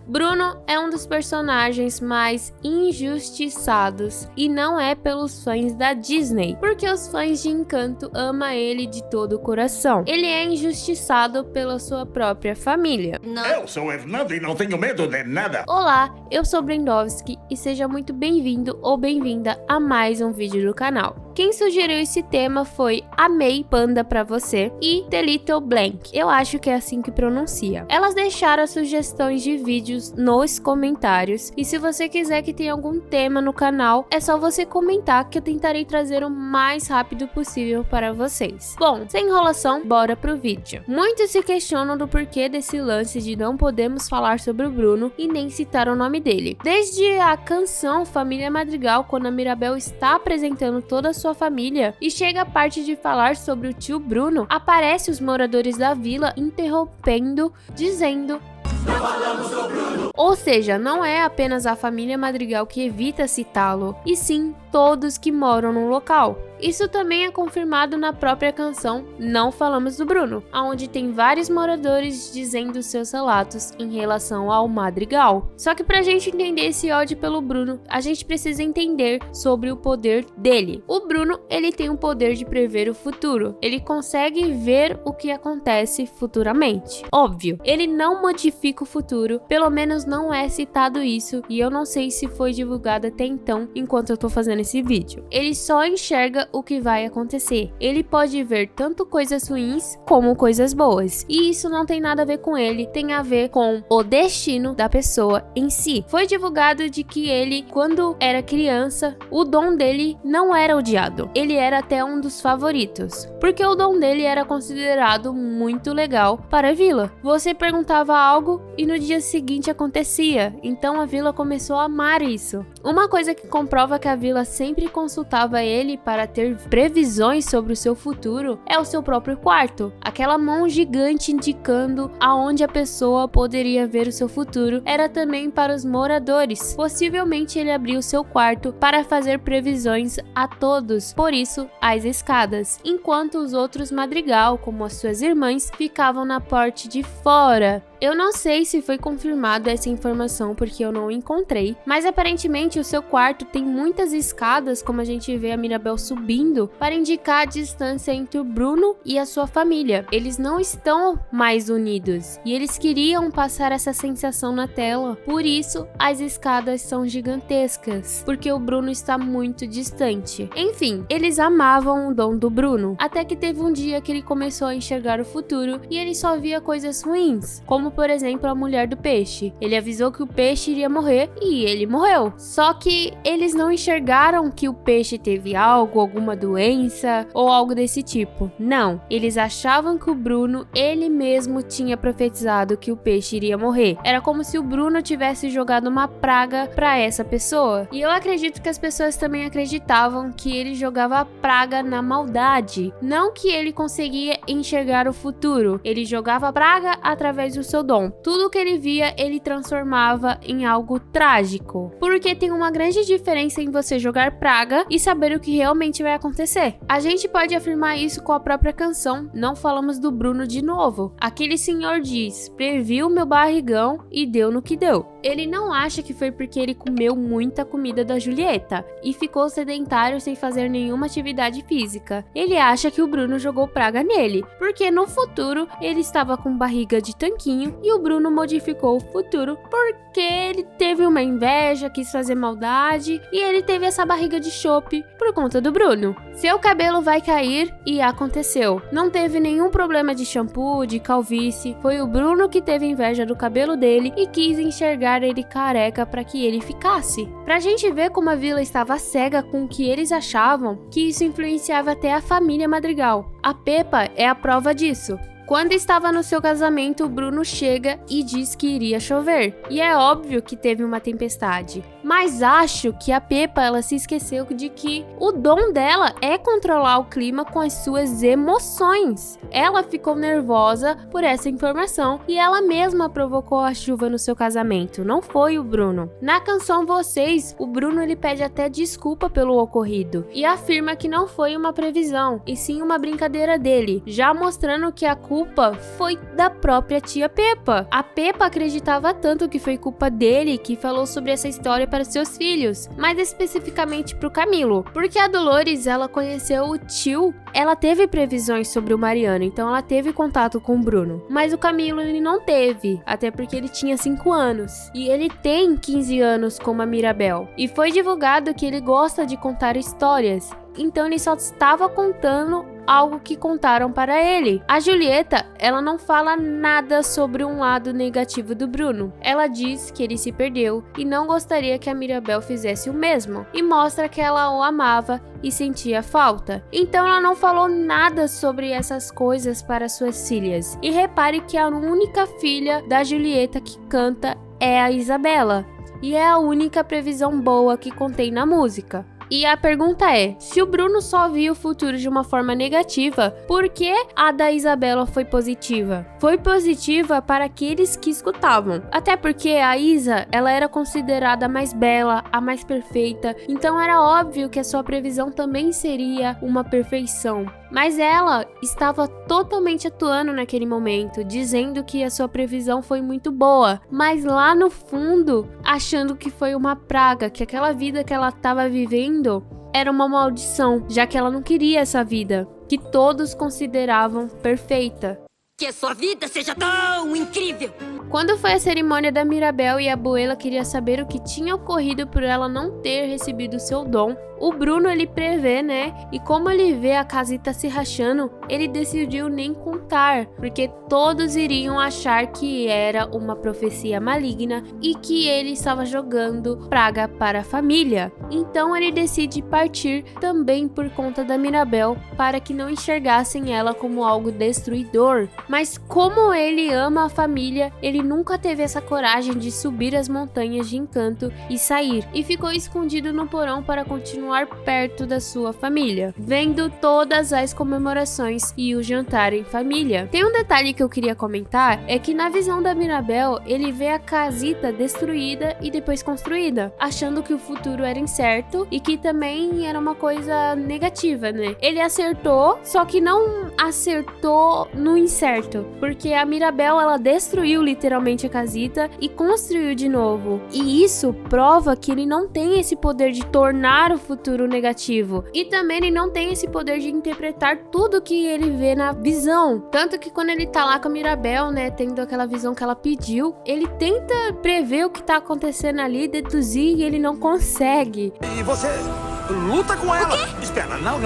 Bruno é um dos personagens mais injustiçados e não é pelos fãs da Disney, porque os fãs de Encanto amam ele de todo o coração. Ele é injustiçado pela sua própria família. Eu sou Hernando e não tenho medo de nada. Olá, eu sou Brendovski e seja muito bem-vindo ou bem-vinda a mais um vídeo do canal. Quem sugeriu esse tema foi Amei Panda pra você e The Little Blank, eu acho que é assim que pronuncia. Elas deixaram sugestões de vídeos nos comentários e se você quiser que tenha algum tema no canal, é só você comentar que eu tentarei trazer o mais rápido possível para vocês. Bom, sem enrolação, bora pro vídeo. Muitos se questionam do porquê desse lance de não podemos falar sobre o Bruno e nem citar o nome dele. Desde a canção Família Madrigal, quando a Mirabel está apresentando toda a sua família e chega a parte de falar sobre o tio Bruno, aparece os moradores da vila interrompendo, dizendo: não falamos do Bruno. Ou seja, não é apenas a família Madrigal que evita citá-lo, e sim todos que moram no local. Isso também é confirmado na própria canção Não Falamos do Bruno, onde tem vários moradores dizendo seus relatos em relação ao Madrigal. Só que pra gente entender esse ódio pelo Bruno, a gente precisa entender sobre o poder dele. O Bruno, ele tem o poder de prever o futuro. Ele consegue ver o que acontece futuramente. Óbvio, ele não modifica o futuro, pelo menos não é citado isso, e eu não sei se foi divulgado até então, enquanto eu tô fazendo esse vídeo. Ele só enxerga o que vai acontecer. Ele pode ver tanto coisas ruins como coisas boas. E isso não tem nada a ver com ele, tem a ver com o destino da pessoa em si. Foi divulgado de que ele, quando era criança, o dom dele não era odiado. Ele era até um dos favoritos, porque o dom dele era considerado muito legal para a vila. Você perguntava algo e no dia seguinte acontecia, então a vila começou a amar isso. Uma coisa que comprova que a vila sempre consultava ele para ter previsões sobre o seu futuro é o seu próprio quarto. Aquela mão gigante indicando aonde a pessoa poderia ver o seu futuro era também para os moradores. Possivelmente ele abriu o seu quarto para fazer previsões a todos, por isso as escadas, enquanto os outros Madrigal, como as suas irmãs, ficavam na parte de fora. Eu não sei se foi confirmada essa informação porque eu não encontrei, mas aparentemente o seu quarto tem muitas escadas, como a gente vê a Mirabel subindo, para indicar a distância entre o Bruno e a sua família. Eles não estão mais unidos e eles queriam passar essa sensação na tela, por isso as escadas são gigantescas, porque o Bruno está muito distante. Enfim, eles amavam o dom do Bruno, até que teve um dia que ele começou a enxergar o futuro e ele só via coisas ruins, como por exemplo a mulher do peixe. Ele avisou que o peixe iria morrer e ele morreu. Só que eles não enxergaram que o peixe teve algo, alguma doença ou algo desse tipo. Não, eles achavam que o Bruno, ele mesmo tinha profetizado que o peixe iria morrer. Era como se o Bruno tivesse jogado uma praga para essa pessoa. E eu acredito que as pessoas também acreditavam que ele jogava a praga na maldade. Não que ele conseguia enxergar o futuro. Ele jogava a praga através do seu dom. Tudo que ele via, ele transformava em algo trágico. Porque tem uma grande diferença em você jogar praga e saber o que realmente vai acontecer. A gente pode afirmar isso com a própria canção Não Falamos do Bruno de novo. Aquele senhor diz: previu meu barrigão e deu no que deu. Ele não acha que foi porque ele comeu muita comida da Julieta e ficou sedentário sem fazer nenhuma atividade física. Ele acha que o Bruno jogou praga nele, porque no futuro ele estava com barriga de tanquinho e o Bruno modificou o futuro porque ele teve uma inveja, quis fazer maldade e ele teve essa barriga de chope por conta do Bruno. Seu cabelo vai cair e aconteceu. Não teve nenhum problema de shampoo, de calvície. Foi o Bruno que teve inveja do cabelo dele e quis enxergar ele careca para que ele ficasse. Pra gente ver como a vila estava cega com o que eles achavam, que isso influenciava até a família Madrigal. A Pepa é a prova disso. Quando estava no seu casamento, o Bruno chega e diz que iria chover. E é óbvio que teve uma tempestade. Mas acho que a Pepa, ela se esqueceu de que o dom dela é controlar o clima com as suas emoções. Ela ficou nervosa por essa informação e ela mesma provocou a chuva no seu casamento, não foi o Bruno. Na canção Vocês, o Bruno ele pede até desculpa pelo ocorrido e afirma que não foi uma previsão, e sim uma brincadeira dele, já mostrando que a culpa culpa foi da própria tia Peppa. A Peppa acreditava tanto que foi culpa dele que falou sobre essa história para seus filhos, mais especificamente para o Camilo, porque a Dolores, ela conheceu o tio, ela teve previsões sobre o Mariano, então ela teve contato com o Bruno, mas o Camilo ele não teve, até porque ele tinha 5 anos, e ele tem 15 anos como a Mirabel, e foi divulgado que ele gosta de contar histórias, então ele só estava contando algo que contaram para ele. A Julieta, ela não fala nada sobre um lado negativo do Bruno. Ela diz que ele se perdeu e não gostaria que a Mirabel fizesse o mesmo, e mostra que ela o amava e sentia falta. Então ela não falou nada sobre essas coisas para suas filhas. E repare que a única filha da Julieta que canta é a Isabela, e é a única previsão boa que contém na música. E a pergunta é, se o Bruno só viu o futuro de uma forma negativa, por que a da Isabela foi positiva? Foi positiva para aqueles que escutavam. Até porque a Isa, ela era considerada a mais bela, a mais perfeita, então era óbvio que a sua previsão também seria uma perfeição. Mas ela estava totalmente atuando naquele momento, dizendo que a sua previsão foi muito boa, mas lá no fundo, achando que foi uma praga, que aquela vida que ela estava vivendo era uma maldição, já que ela não queria essa vida, que todos consideravam perfeita. Que a sua vida seja tão incrível! Quando foi a cerimônia da Mirabel e a Abuela queria saber o que tinha ocorrido por ela não ter recebido seu dom, o Bruno ele prevê, né? E como ele vê a casita se rachando, ele decidiu nem contar, porque todos iriam achar que era uma profecia maligna e que ele estava jogando praga para a família. Então ele decide partir também por conta da Mirabel, para que não enxergassem ela como algo destruidor. Mas como ele ama a família, ele nunca teve essa coragem de subir as montanhas de Encanto e sair, e ficou escondido no porão para continuar perto da sua família, vendo todas as comemorações e o jantar em família. Tem um detalhe que eu queria comentar, é que na visão da Mirabel, ele vê a casita destruída e depois construída, achando que o futuro era incerto e que também era uma coisa negativa, né? Ele acertou, só que não acertou no incerto, porque a Mirabel, ela destruiu literalmente a casita e construiu de novo, e isso prova que ele não tem esse poder de tornar o futuro negativo, e também ele não tem esse poder de interpretar tudo que ele vê na visão, tanto que quando ele tá lá com a Mirabel, né, tendo aquela visão que ela pediu, ele tenta prever o que tá acontecendo ali, deduzir, e ele não consegue. E você luta com ela? Espera, não.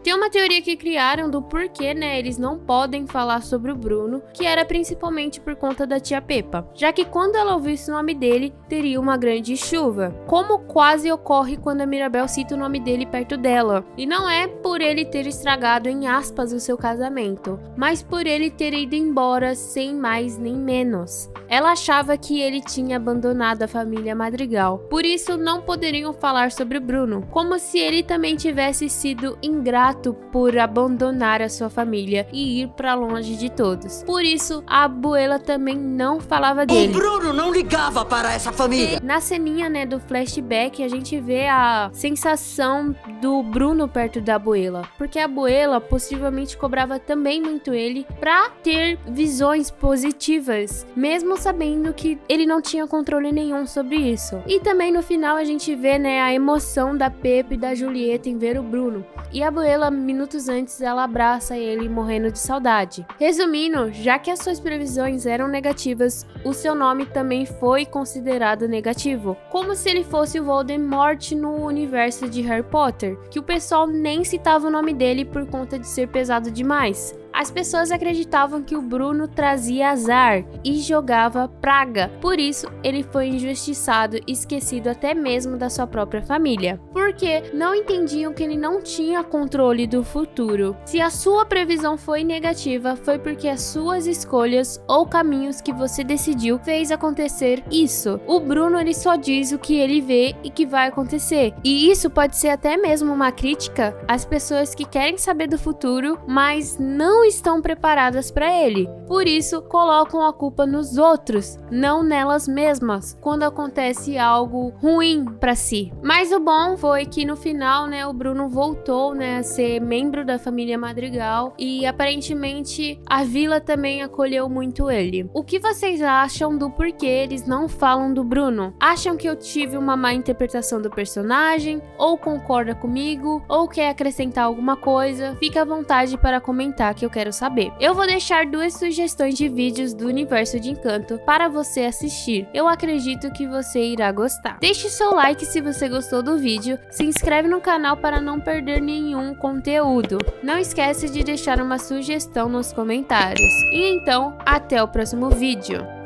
Tem uma teoria que criaram do porquê, né, eles não podem falar sobre o Bruno, que era principalmente por conta da tia Peppa, já que quando ela ouvisse o nome dele, teria uma grande chuva, como quase ocorre quando a Mirabel cita o nome dele perto dela. E não é por ele ter estragado, em aspas, o seu casamento, mas por ele ter ido embora sem mais nem menos. Ela achava que ele tinha abandonado a família Madrigal, por isso não poderiam falar sobre o Bruno, como se ele também tivesse sido ingrato por abandonar a sua família e ir para longe de todos. Por isso, a Abuela também não falava dele. O Bruno não ligava para essa família. Na ceninha, né, do flashback, a gente vê a sensação do Bruno perto da Abuela, porque a Abuela possivelmente cobrava também muito ele para ter visões positivas, mesmo sabendo que ele não tinha controle nenhum sobre isso. E também no final a gente vê, né, a emoção da Peppa e da Julieta em ver o Bruno. E a Abuela, minutos antes, ela abraça ele morrendo de saudade. Resumindo, já que as suas previsões eram negativas, o seu nome também foi considerado negativo, como se ele fosse o Voldemort no universo de Harry Potter, que o pessoal nem citava o nome dele por conta de ser pesado demais. As pessoas acreditavam que o Bruno trazia azar e jogava praga, por isso ele foi injustiçado e esquecido até mesmo da sua própria família, porque não entendiam que ele não tinha controle do futuro. Se a sua previsão foi negativa, foi porque as suas escolhas ou caminhos que você decidiu fez acontecer isso. O Bruno, ele só diz o que ele vê e que vai acontecer, e isso pode ser até mesmo uma crítica às pessoas que querem saber do futuro, mas não estão preparadas para ele. Por isso, colocam a culpa nos outros, não nelas mesmas, quando acontece algo ruim para si. Mas o bom foi que no final, né, o Bruno voltou, né, a ser membro da família Madrigal e aparentemente a vila também acolheu muito ele. O que vocês acham do porquê eles não falam do Bruno? Acham que eu tive uma má interpretação do personagem? Ou concorda comigo? Ou quer acrescentar alguma coisa? Fica à vontade para comentar que eu quero saber. Eu vou deixar 2 sugestões de vídeos do Universo de Encanto para você assistir. Eu acredito que você irá gostar. Deixe seu like se você gostou do vídeo, se inscreve no canal para não perder nenhum conteúdo. Não esquece de deixar uma sugestão nos comentários. E então, até o próximo vídeo.